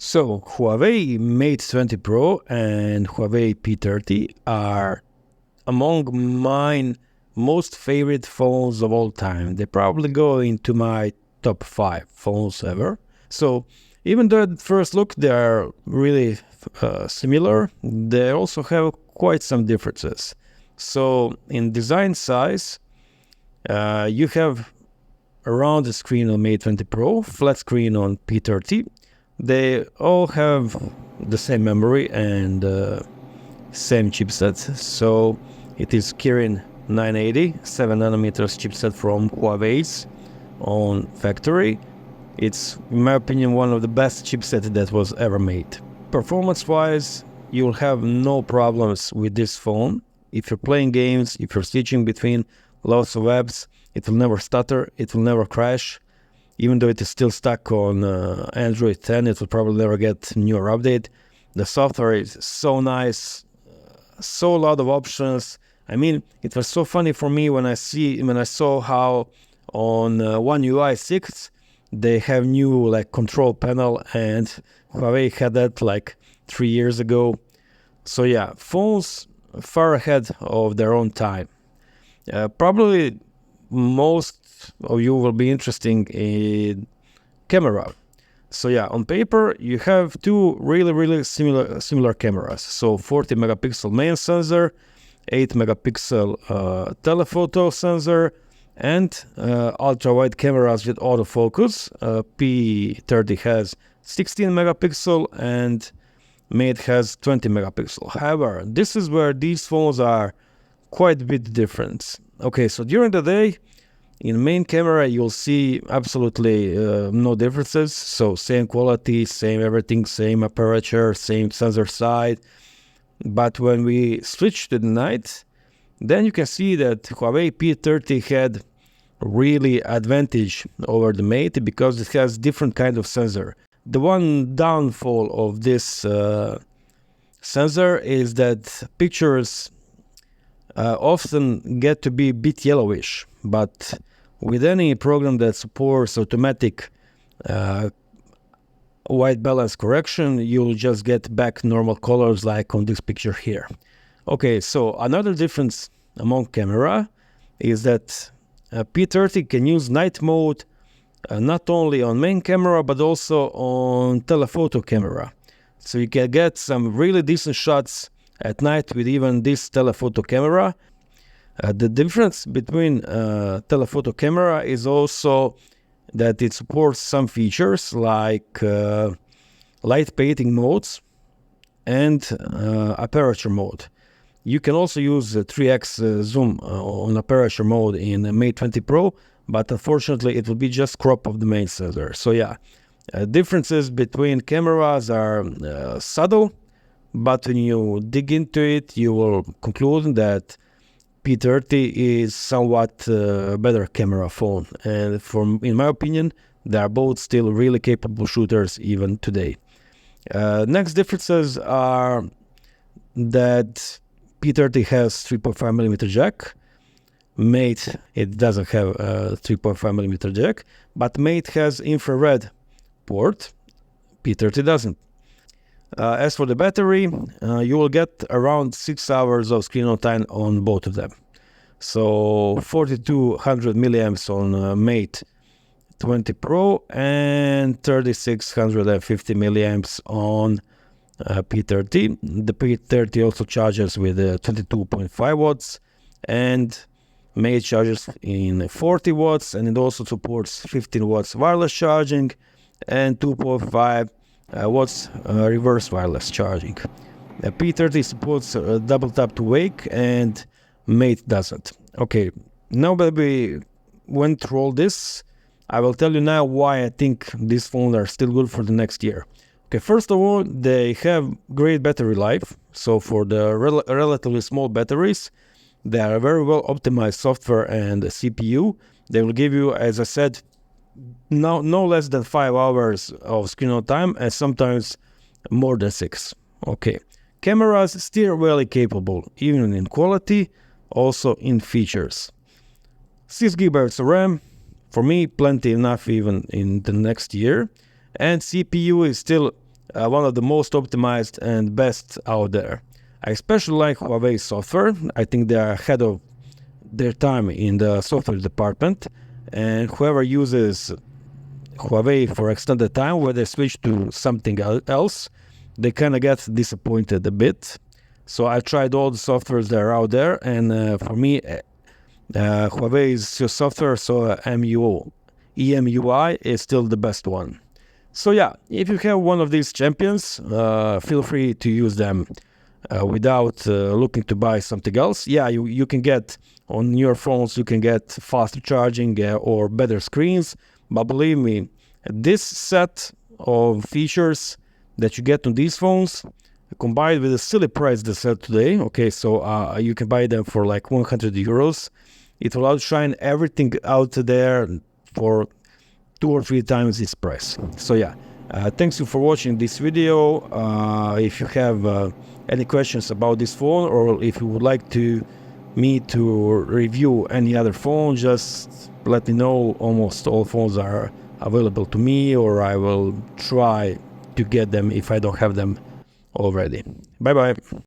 So Huawei Mate 20 Pro and Huawei P30 are among mine most favorite phones of all time. They probably go into my top 5 phones ever. So even though at first look they are really similar, they also have quite some differences. So in design size, you have around the screen on Mate 20 Pro, flat screen on P30. They all have the same memory and same chipset. So it is Kirin 980, 7nm chipset from Huawei's own factory. It's, in my opinion, one of the best chipsets that was ever made. Performance-wise, you'll have no problems with this phone. If you're playing games, if you're switching between lots of apps, it will never stutter, it will never crash. Even though it is still stuck on Android 10, it will probably never get newer update. The software is so nice, so a lot of options. I mean, it was so funny for me when I saw how on One UI 6 they have new like control panel, and Huawei had that like 3 years ago. So yeah, phones far ahead of their own time. Probably most of you will be interested in camera. So yeah, on paper you have two really similar cameras. So 40 megapixel main sensor, 8 megapixel telephoto sensor, and ultra wide cameras with autofocus. P30 has 16 megapixel and Mate has 20 megapixel. However, this is where these phones are quite a bit different. Okay, so during the day, in main camera, you'll see absolutely no differences. So same quality, same everything, same aperture, same sensor side. But when we switch to the night, then you can see that Huawei P30 had really advantage over the Mate because it has different kind of sensor. The one downfall of this sensor is that pictures often get to be a bit yellowish, but with any program that supports automatic white balance correction, you'll just get back normal colors like on this picture here. Okay, so another difference among camera is that P30 can use night mode not only on main camera but also on telephoto camera. So you can get some really decent shots at night with even this telephoto camera. The difference between telephoto camera is also that it supports some features like light painting modes and aperture mode. You can also use 3x zoom on aperture mode in Mate 20 Pro, but unfortunately it will be just crop of the main sensor. So yeah, differences between cameras are subtle, but when you dig into it, you will conclude that P30 is somewhat better camera phone. And in my opinion, they are both still really capable shooters even today. Next differences are that P30 has 3.5mm jack. Mate, it doesn't have a 3.5mm jack, but Mate has infrared port. P30 doesn't. As for the battery, you will get around 6 hours of screen on time on both of them. So 4200 milliamps on Mate 20 Pro and 3650 milliamps on P30. The P30 also charges with 22.5 watts and Mate charges in 40 watts, and it also supports 15 watts wireless charging and 2.5 watts reverse wireless charging. P30 supports double tap to wake and Mate doesn't. Okay, now that we went through all this, I will tell you now why I think these phones are still good for the next year. Okay, first of all, they have great battery life. So for the relatively small batteries, they are very well optimized software and CPU. They will give you, as I said, no less than 5 hours of screen on time, and sometimes more than 6. Okay, cameras still really capable, even in quality, also in features. 6 GB of RAM, for me, plenty enough even in the next year. And CPU is still one of the most optimized and best out there. I especially like Huawei software. I think they are ahead of their time in the software department, and whoever uses Huawei for extended time, where they switch to something else, they kind of get disappointed a bit. So I tried all the softwares that are out there, and for me, Huawei's software, so EMUI is still the best one. So yeah, if you have one of these champions, feel free to use them without looking to buy something else. Yeah, you can get on your phones, you can get faster charging or better screens. But believe me, this set of features that you get on these phones, combined with a silly price they sell today, okay, so you can buy them for like 100 euros. It will outshine everything out there for 2 or 3 times this price. So yeah, thanks you for watching this video. If you have any questions about this phone, or if you would like me to review any other phone, just let me know. Almost all phones are available to me, or I will try to get them if I don't have them already. Bye bye.